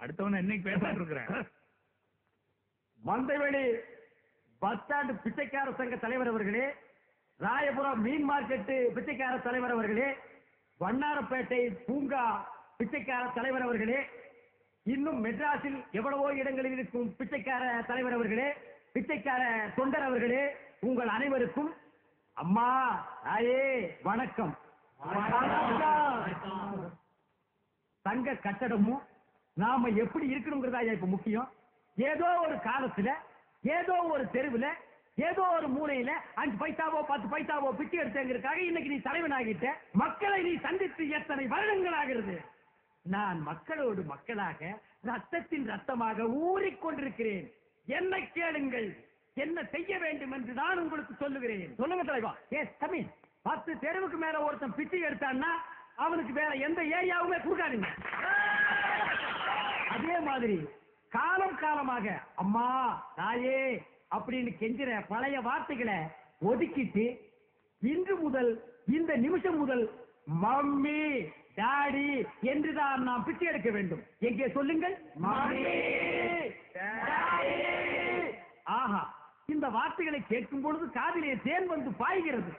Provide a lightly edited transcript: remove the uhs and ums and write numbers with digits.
அடுத்தவன இன்னைக்கு பேசிட்டு இருக்கிறேன். மந்தவெளி பஸ் ஸ்டாண்ட் பிச்சைக்கார சங்க தலைவர் அவர்களே, ராயபுரம் மீன் மார்க்கெட்டு பிச்சைக்கார தலைவர் அவர்களே, வண்ணாரப்பேட்டை பூங்கா பிச்சைக்கார தலைவர் அவர்களே, இன்னும் மெட்ராஸில் எவ்வளவோ இடங்களில் இருக்கும் பிச்சைக்கார தலைவர் அவர்களே, பிச்சைக்கார தொண்டர் அவர்களே, உங்கள் அனைவருக்கும் அம்மா தாயே வணக்கம். சங்க கட்டடமும் நாம எப்படி இருக்கணுங்கிறதா இப்ப முக்கியம். ஏதோ ஒரு காலத்துல ஏதோ ஒரு தெருவுல ஏதோ ஒரு மூலையில 5 பைசாவோ 10 பைசாவோ பிச்சை எடுத்தங்கிறதுக்காக இன்னைக்கு நீ தலைவன் ஆகிட்ட. மக்களை நீ சந்தித்து எத்தனை வருடங்கள் ஆகிறது. நான் மக்களோடு மக்களாக ரத்தத்தின் ரத்தமாக ஊறிக்கொண்டிருக்கிறேன். என்ன கேளுங்கள், என்ன செய்ய வேண்டும் என்று நான் உங்களுக்கு சொல்லுகிறேன். சொல்லுங்க தலைவா. Yes coming. 10 தெருவுக்கு மேல ஒருத்தன் பிச்சை எடுத்தான்னா அவனுக்கு வேற எந்த ஏரியாவுமே கொடுக்காதீங்க. அதே மாதிரி காலம் காலமாக அம்மா தாயே அப்படின்னு கெஞ்சிற பழைய வார்த்தைகளை ஒதுக்கிட்டு இன்று முதல் இந்த நிமிஷம் முதல் மம்மி டாடி என்றுதான் நாம் பிச்சை எடுக்க வேண்டும். எங்கே சொல்லுங்கள். ஆஹா, இந்த வார்த்தைகளை கேட்கும் பொழுது காதிலே தேன் வந்து பாய்கிறது.